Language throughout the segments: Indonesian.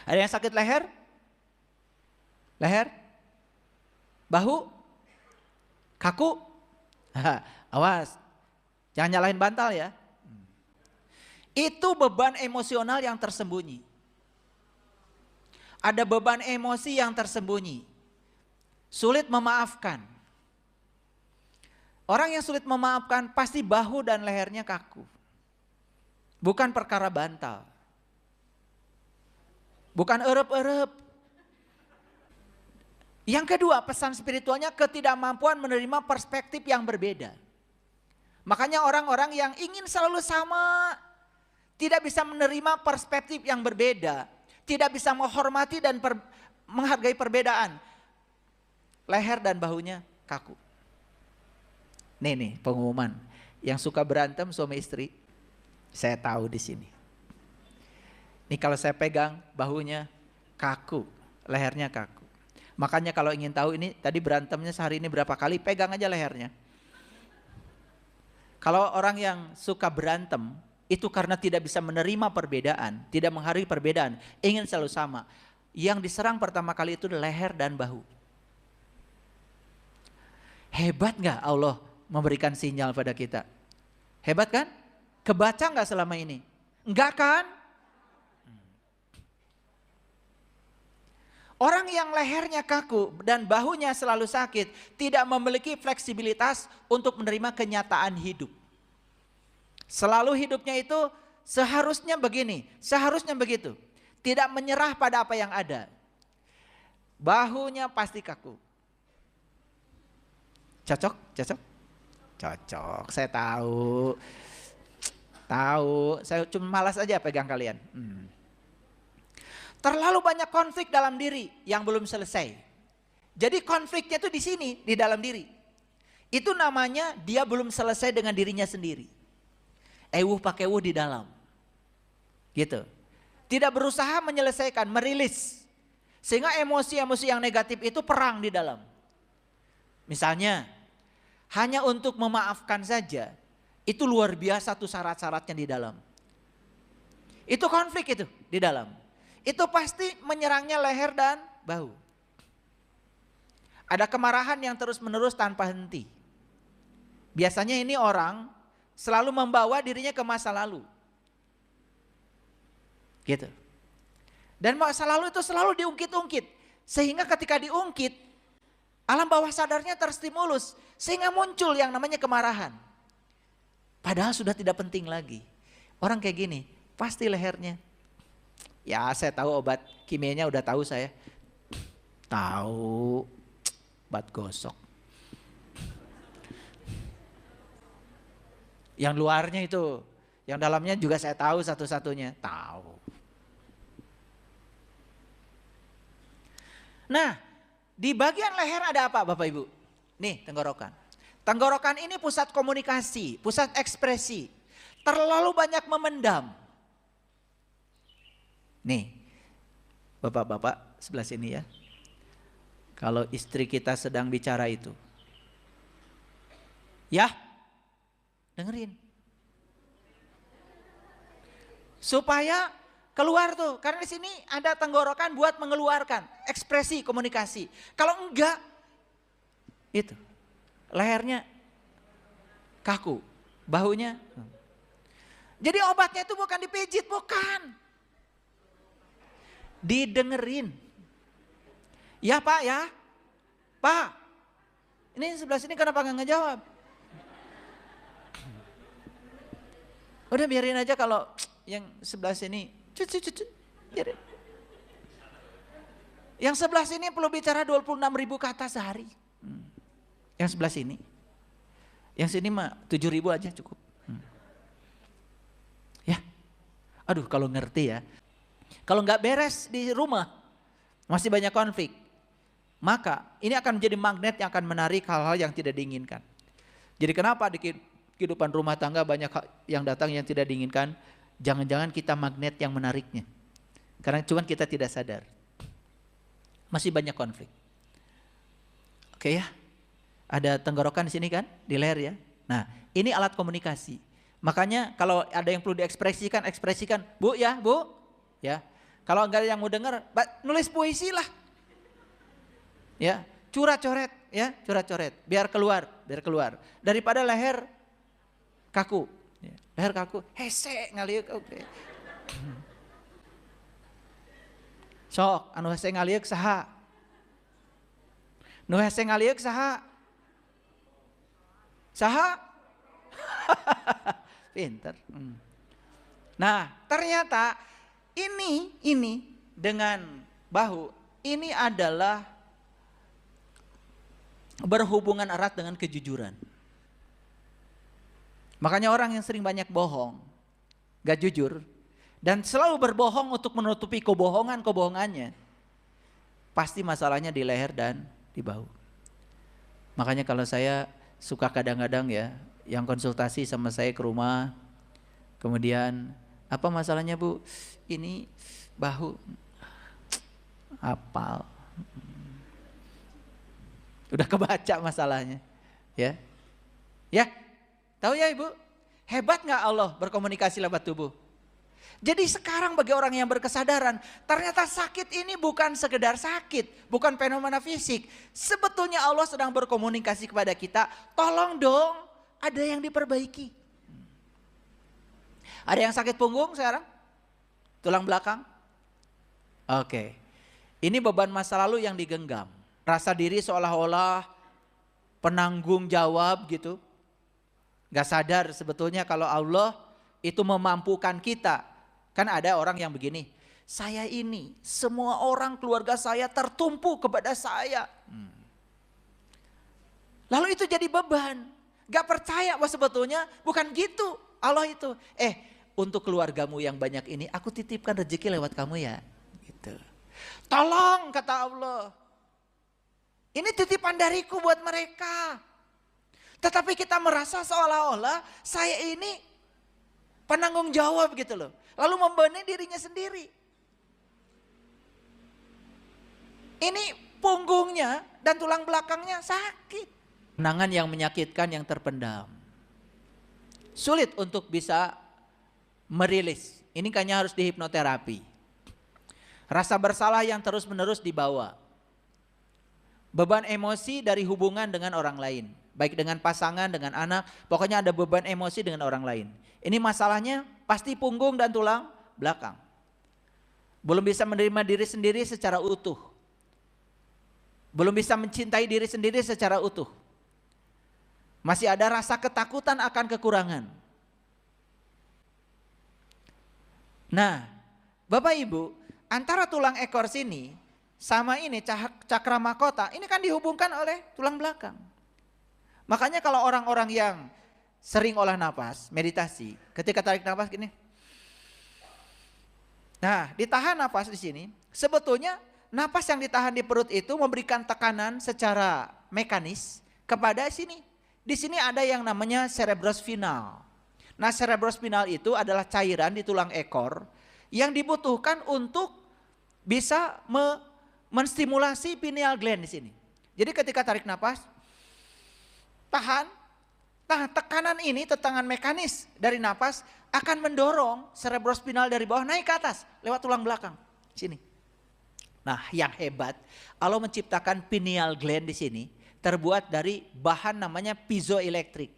Ada yang sakit leher? Leher? Bahu? Kaku? Awas, jangan nyalahin bantal ya. Itu beban emosional yang tersembunyi. Ada beban emosi yang tersembunyi. Sulit memaafkan. Orang yang sulit memaafkan pasti bahu dan lehernya kaku. Bukan perkara bantal. Bukan erep-erep. Yang kedua, pesan spiritualnya ketidakmampuan menerima perspektif yang berbeda. Makanya orang-orang yang ingin selalu sama, tidak bisa menerima perspektif yang berbeda, tidak bisa menghormati dan menghargai perbedaan. Leher dan bahunya kaku. Nih pengumuman, yang suka berantem suami istri, saya tahu di sini. Nih kalau saya pegang bahunya kaku, lehernya kaku. Makanya kalau ingin tahu ini tadi berantemnya sehari ini berapa kali, pegang aja lehernya. Kalau orang yang suka berantem itu karena tidak bisa menerima perbedaan, tidak menghargai perbedaan, ingin selalu sama. Yang diserang pertama kali itu leher dan bahu. Hebat gak Allah memberikan sinyal pada kita? Hebat kan? Kebaca gak selama ini? Enggak kan? Orang yang lehernya kaku dan bahunya selalu sakit tidak memiliki fleksibilitas untuk menerima kenyataan hidup. Selalu hidupnya itu seharusnya begini, seharusnya begitu. Tidak menyerah pada apa yang ada. Bahunya pasti kaku. Cocok? Cocok? Cocok, saya tahu. Tahu, saya cuma malas aja pegang kalian. Terlalu banyak konflik dalam diri yang belum selesai. Jadi konfliknya itu di sini, di dalam diri. Itu namanya dia belum selesai dengan dirinya sendiri. Ewuh pakai wuh di dalam. Gitu. Tidak berusaha menyelesaikan, merilis. Sehingga emosi-emosi yang negatif itu perang di dalam. Misalnya, hanya untuk memaafkan saja, itu luar biasa tuh syarat-syaratnya di dalam. Itu konflik itu di dalam. Itu pasti menyerangnya leher dan bahu. Ada kemarahan yang terus menerus tanpa henti. Biasanya ini orang selalu membawa dirinya ke masa lalu. Gitu. Dan masa lalu itu selalu diungkit-ungkit. Sehingga ketika diungkit, alam bawah sadarnya terstimulus. Sehingga muncul yang namanya kemarahan. Padahal sudah tidak penting lagi. Orang kayak gini, pasti lehernya. Ya saya tahu obat kimianya udah tahu saya. Tahu, obat gosok. Yang luarnya itu, yang dalamnya juga saya tahu satu-satunya. Tahu. Nah, di bagian leher ada apa Bapak Ibu? Nih tenggorokan. Tenggorokan ini pusat komunikasi, pusat ekspresi. Terlalu banyak memendam. Nih, bapak-bapak sebelah sini ya. Kalau istri kita sedang bicara itu. Ya, dengerin. Supaya keluar tuh, karena di sini ada tenggorokan buat mengeluarkan ekspresi komunikasi. Kalau enggak, itu lehernya kaku, bahunya. Jadi obatnya itu bukan dipijit, bukan. Didengerin. Ya Pak ya. Pak. Ini sebelah sini kenapa nggak ngejawab? Udah biarin aja kalau yang sebelah sini. Biarin. Yang sebelah sini perlu bicara 26.000 kata sehari. Yang sebelah sini. Yang sini mah 7.000 aja cukup. Ya. Aduh kalau ngerti ya. Kalau nggak beres di rumah, masih banyak konflik. Maka ini akan menjadi magnet yang akan menarik hal-hal yang tidak diinginkan. Jadi kenapa di kehidupan rumah tangga banyak yang datang yang tidak diinginkan? Jangan-jangan kita magnet yang menariknya. Karena cuma kita tidak sadar. Masih banyak konflik. Oke ya, ada tenggorokan di sini kan, di leher ya. Nah ini alat komunikasi. Makanya kalau ada yang perlu diekspresikan, ekspresikan. Bu ya, bu. Ya, Kalau enggak ada yang mau dengar, nulis puisi lah. Ya, curat-coret, ya, curat-coret, biar keluar. Daripada leher kaku. Ya, leher kaku, hese ngaliuk oke. Sok, anu hese ngaliuk saha? Nu hese ngaliuk saha? Saha? Pinter. Nah, ternyata ini dengan bahu ini adalah berhubungan erat dengan kejujuran. Makanya orang yang sering banyak bohong, gak jujur, dan selalu berbohong untuk menutupi kebohongannya, pasti masalahnya di leher dan di bahu. Makanya kalau saya suka kadang-kadang ya, yang konsultasi sama saya ke rumah, kemudian apa masalahnya Bu? Ini bahu, hafal. Udah kebaca masalahnya, ya, tahu ya Ibu, hebat nggak Allah berkomunikasi lewat tubuh. Jadi sekarang bagi orang yang berkesadaran, ternyata sakit ini bukan sekedar sakit, bukan fenomena fisik. Sebetulnya Allah sedang berkomunikasi kepada kita, tolong dong, ada yang diperbaiki. Ada yang sakit punggung sekarang? Tulang belakang? Oke, ini beban masa lalu yang digenggam. Rasa diri seolah-olah penanggung jawab gitu. Gak sadar sebetulnya kalau Allah itu memampukan kita. Kan ada orang yang begini, saya ini semua orang keluarga saya tertumpu kepada saya. Lalu itu jadi beban. Gak percaya bahwa sebetulnya bukan gitu Allah itu. Untuk keluargamu yang banyak ini aku titipkan rezeki lewat kamu ya. Gitu. Tolong kata Allah. Ini titipan dariku buat mereka. Tetapi kita merasa seolah-olah saya ini penanggung jawab gitu loh. Lalu membebani dirinya sendiri. Ini punggungnya dan tulang belakangnya sakit. Kenangan yang menyakitkan yang terpendam. Sulit untuk bisa merilis. Ini kayaknya harus dihipnoterapi. Rasa bersalah yang terus-menerus dibawa. Beban emosi dari hubungan dengan orang lain. Baik dengan pasangan, dengan anak. Pokoknya ada beban emosi dengan orang lain. Ini masalahnya pasti punggung dan tulang belakang. Belum bisa menerima diri sendiri secara utuh. Belum bisa mencintai diri sendiri secara utuh. Masih ada rasa ketakutan akan kekurangan. Nah, Bapak Ibu, antara tulang ekor sini sama ini cakra mahkota, ini kan dihubungkan oleh tulang belakang. Makanya kalau orang-orang yang sering olah napas, meditasi, ketika tarik napas gini. Nah, ditahan napas di sini, sebetulnya napas yang ditahan di perut itu memberikan tekanan secara mekanis kepada sini. Di sini ada yang namanya cerebrospinal. Nah, cerebrospinal itu adalah cairan di tulang ekor yang dibutuhkan untuk bisa menstimulasi pineal gland di sini. Jadi ketika tarik napas, tahan. Nah, tekanan ini, tekanan mekanis dari napas akan mendorong cerebrospinal dari bawah naik ke atas lewat tulang belakang sini. Nah, yang hebat, Allah menciptakan pineal gland di sini terbuat dari bahan namanya piezoelektrik.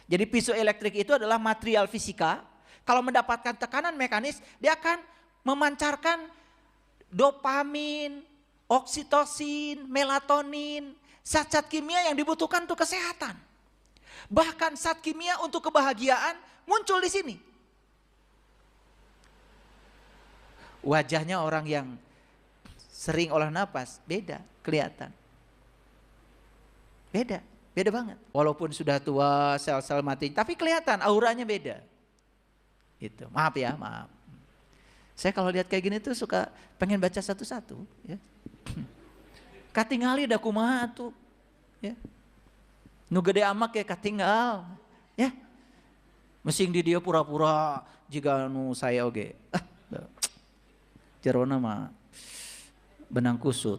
Jadi piezoelektrik itu adalah material fisika. Kalau mendapatkan tekanan mekanis, dia akan memancarkan dopamin, oksitosin, melatonin, zat-zat kimia yang dibutuhkan untuk kesehatan. Bahkan zat kimia untuk kebahagiaan muncul di sini. Wajahnya orang yang sering olah napas beda, kelihatan. Beda banget. Walaupun sudah tua, sel-sel mati, tapi kelihatan auranya beda. Itu. Maaf ya, maaf. Saya kalau lihat kayak gini tuh suka pengen baca satu-satu, ya. Katingali da kumaha tuh, ya. Nu gede amak ya katinggal, ya. Mesing di dia pura-pura jika nu saya oge. Jerona mah benang kusut.